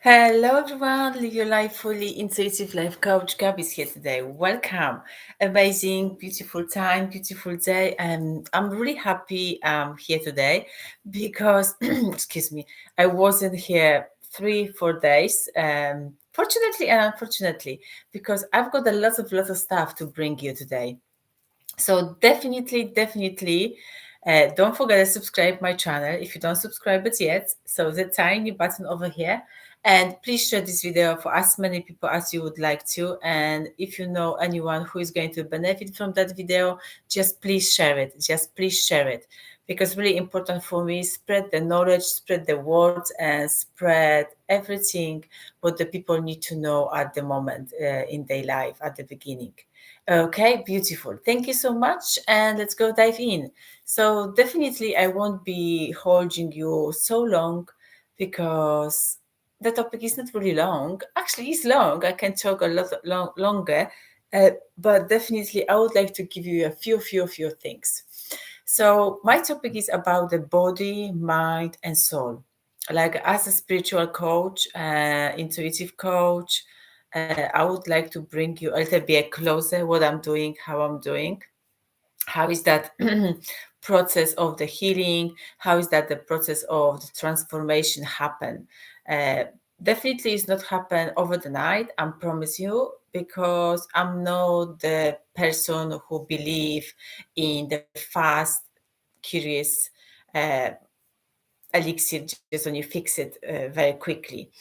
Hello everyone, Live Your Life Fully Intuitive Life Coach Gab is here today. Welcome. Amazing, beautiful time, beautiful day. And I'm really happy I'm here today because, excuse me, I wasn't here 3, 4 days. Fortunately and unfortunately, because I've got a lot of stuff to bring you today. So definitely, don't forget to subscribe my channel if you don't subscribe it yet. So the tiny button over here, and please share this video for as many people as you would like to. And if you know anyone who is going to benefit from that video, just please share it. Just please share it, because really important for me, spread the knowledge, spread the words, and spread everything what the people need to know at the moment in their life at the beginning. Okay, beautiful. Thank you so much. And let's go dive in. So, definitely, I won't be holding you so long because the topic is not really long. Actually, it's long. I can talk a lot longer, but definitely, I would like to give you a few things. So, my topic is about the body, mind, and soul. Like, as a spiritual coach, intuitive coach, I would like to bring you a little bit closer what I'm doing, how I'm doing, how is that process of the healing, how is that the process of the transformation happen. Uh, Definitely it's not happen over the night, I promise you, because I'm not the person who believe in the fast, curious elixir just when you fix it very quickly.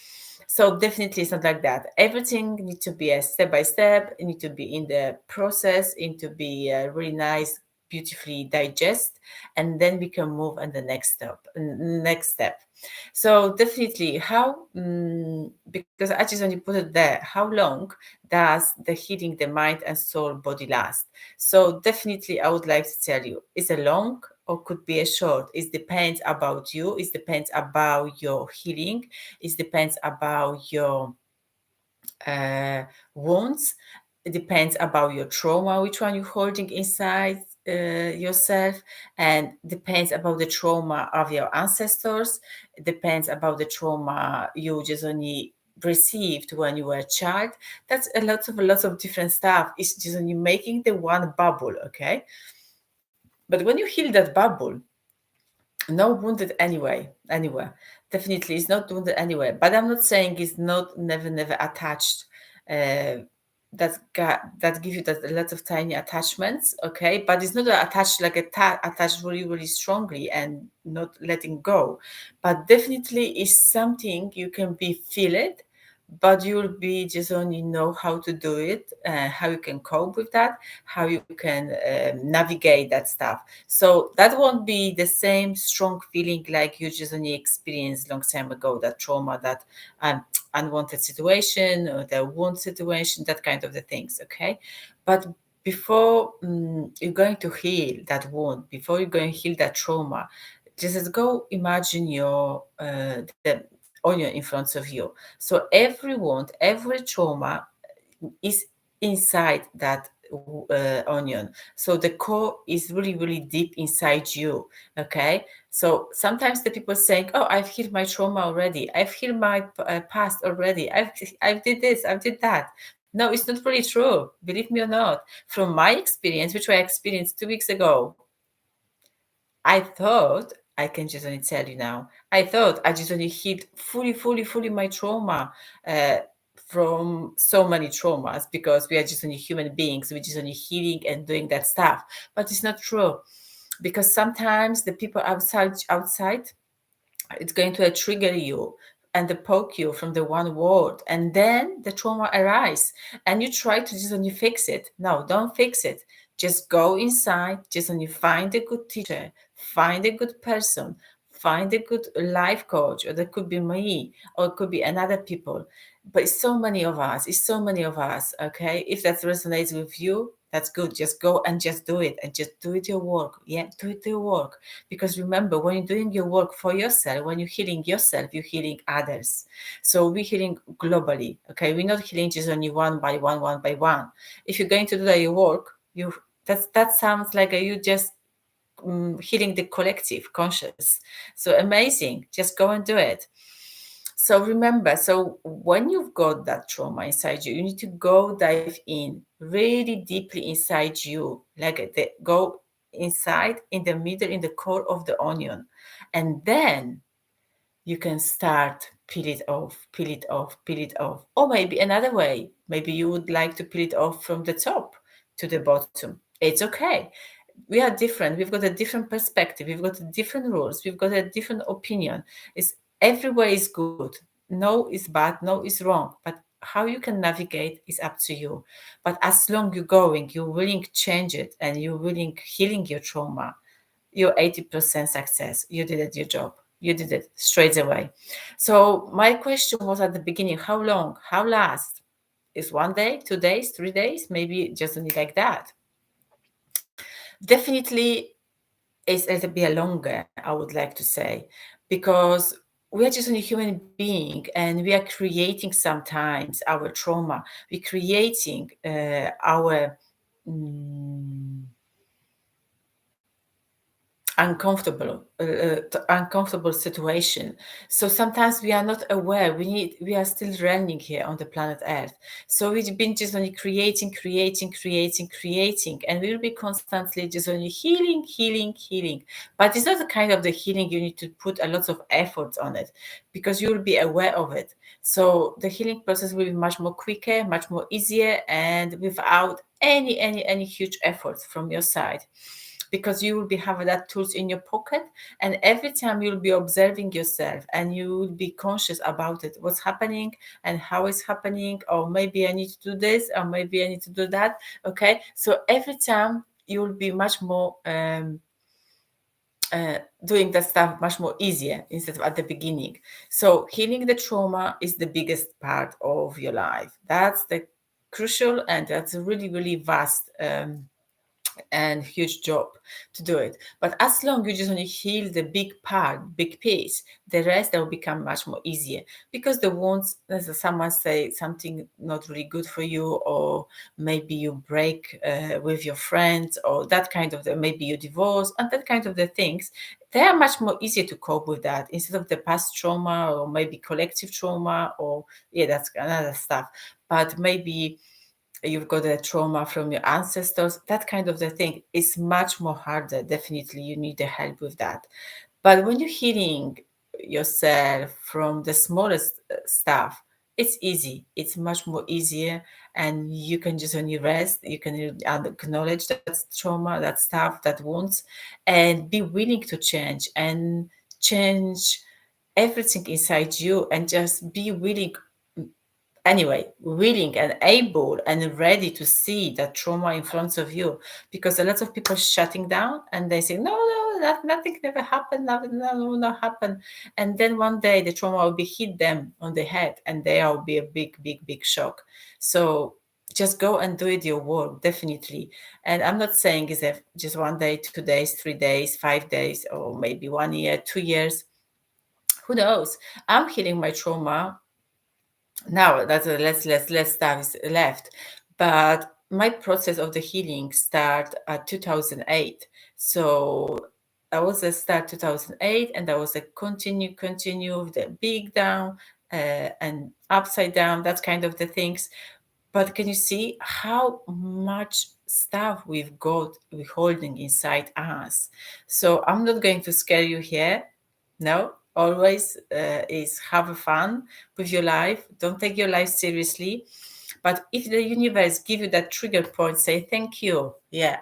So definitely it's not like that. Everything need to be a step by step. It need to be in the process. It need to be really nice, beautifully digest, and then we can move on the next step. So definitely, because I just only put it there. How long does the healing the mind and soul body last? So definitely, I would like to tell you, it's a long or could be a short. It depends about you. It depends about your healing. It depends about your uh, wounds. It depends about your trauma, which one you're holding inside yourself, and depends about the trauma of your ancestors. It depends about the trauma you just only received when you were a child. That's a lot of different stuff. It's just only making the one bubble, okay? But when you heal that bubble, no wounded anywhere. Definitely, it's not wounded anywhere. But I'm not saying it's not never attached. Uh, that give you that a lot of tiny attachments, okay? But it's not attached like attached really strongly and not letting go. But definitely, is something you can be feel it, but you'll be just only know how to do it, how you can cope with that, how you can navigate that stuff. So that won't be the same strong feeling like you just only experienced long time ago, that trauma, that um, unwanted situation or the wound situation, that kind of the things, okay? But before you're going to heal that wound, before you're going to heal that trauma, just go imagine the onion in front of you. So every wound, every trauma is inside that onion. So the core is really deep inside you. Okay. So sometimes the people saying, "Oh, I've healed my trauma already. I've healed my past already. I've did this. I've did that." No, it's not really true. Believe me or not. From my experience, which I experienced 2 weeks ago, I thought I can just only tell you now. I thought I just only healed fully my trauma uh, from so many traumas, because we are just only human beings. We're just only healing and doing that stuff. But it's not true, because sometimes the people outside, it's going to trigger you and poke you from the one word, and then the trauma arises, and you try to just only fix it. No, don't fix it. Just go inside, just only find a good teacher, find a good person, find a good life coach, or that could be me, or it could be another people. But it's so many of us, okay? If that resonates with you, that's good. Just go and just do it, and just do it your work. Yeah, do it your work. Because remember, when you're doing your work for yourself, when you're healing yourself, you're healing others. So we're healing globally, okay? We're not healing just only one by one. If you're going to do that your work, that sounds like you just healing the collective conscious. So amazing. Just go and do it. So remember, so when you've got that trauma inside you, you need to go dive in really deeply inside you, like go inside in the middle, in the core of the onion, and then you can start peel it off, peel it off, peel it off. Or maybe another way, maybe you would like to peel it off from the top to the bottom. It's okay. We are different. We've got a different perspective. We've got different rules. We've got a different opinion. It's every way is good. No is bad. No is wrong. But how you can navigate is up to you. But as long you're going, you're willing to change it, and you're willing healing your trauma, you're 80% success. You did it, your job. You did it straight away. So my question was at the beginning, how long? How last? Is 1 day, 2 days, 3 days? Maybe just only like that. Definitely it's a little bit longer, I would like to say, because we are just only human being and we are creating sometimes our trauma. We're creating our mm, uncomfortable situation. So sometimes we are not aware, we are still running here on the planet Earth. So we've been just only creating, and we'll be constantly just only healing. But it's not the kind of the healing you need to put a lot of effort on it, because you will be aware of it. So the healing process will be much more quicker, much more easier, and without any huge efforts from your side, because you will be having that tools in your pocket, and every time you'll be observing yourself and you will be conscious about it, what's happening and how it's happening, or maybe I need to do this, or maybe I need to do that. Okay, so every time you will be much more doing that stuff much more easier instead of at the beginning. So healing the trauma is the biggest part of your life. That's the crucial, and that's a really vast and huge job to do it. But as long you just only heal the big part, big piece, the rest that will become much more easier, because the wounds, as someone say something not really good for you, or maybe you break with your friends, or that kind of the, maybe you divorce, and that kind of the things, they are much more easier to cope with that instead of the past trauma, or maybe collective trauma, or yeah, that's another stuff. But maybe you've got a trauma from your ancestors, that kind of the thing is much more harder. Definitely you need the help with that. But when you're healing yourself from the smallest stuff, it's easy, it's much more easier, and you can just only rest, you can acknowledge that trauma, that stuff, that wounds, and be willing to change, and change everything inside you, and just be willing, anyway, willing and able and ready to see that trauma in front of you, because a lot of people shutting down and they say no, that nothing never happened, nothing no, not happen, and then one day the trauma will be hit them on the head, and there will be a big shock. So just go and do it your work, definitely. And I'm not saying is that just 1 day, 2 days, 3 days, 5 days, or maybe 1 year, 2 years, who knows. I'm healing my trauma now. That's a less stuff is left, but my process of the healing start at 2008. So I was a start 2008, and I was a continue with the big down and upside down, that kind of the things. But can you see how much stuff we've got, we holding inside us? So I'm not going to scare you here. No, always is have fun with your life. Don't take your life seriously. But if the universe give you that trigger point, say thank you. Yeah,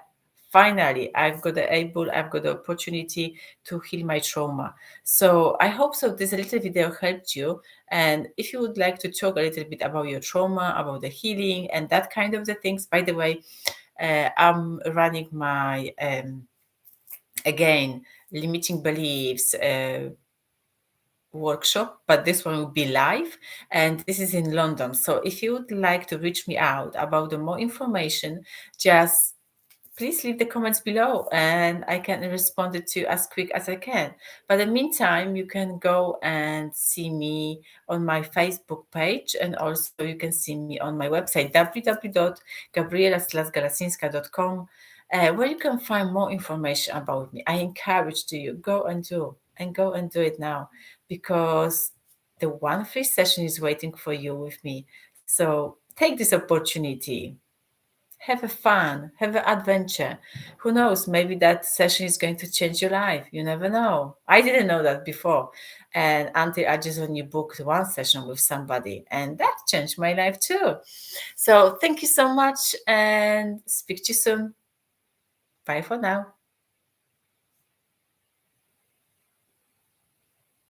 finally, I've got the opportunity to heal my trauma. So I hope so. This little video helped you. And if you would like to talk a little bit about your trauma, about the healing, and that kind of the things, by the way, I'm running my again limiting beliefs workshop, but this one will be live, and this is in London. So if you would like to reach me out about the more information, just please leave the comments below, and I can respond it to you as quick as I can. But in the meantime, you can go and see me on my Facebook page, and also you can see me on my website www.gabriela-galasinska.com, where you can find more information about me. I encourage you, go and do it now, because the one free session is waiting for you with me. So take this opportunity. Have a fun, have an adventure. Who knows? Maybe that session is going to change your life. You never know. I didn't know that before. And until I just only booked one session with somebody, and that changed my life too. So thank you so much and speak to you soon. Bye for now.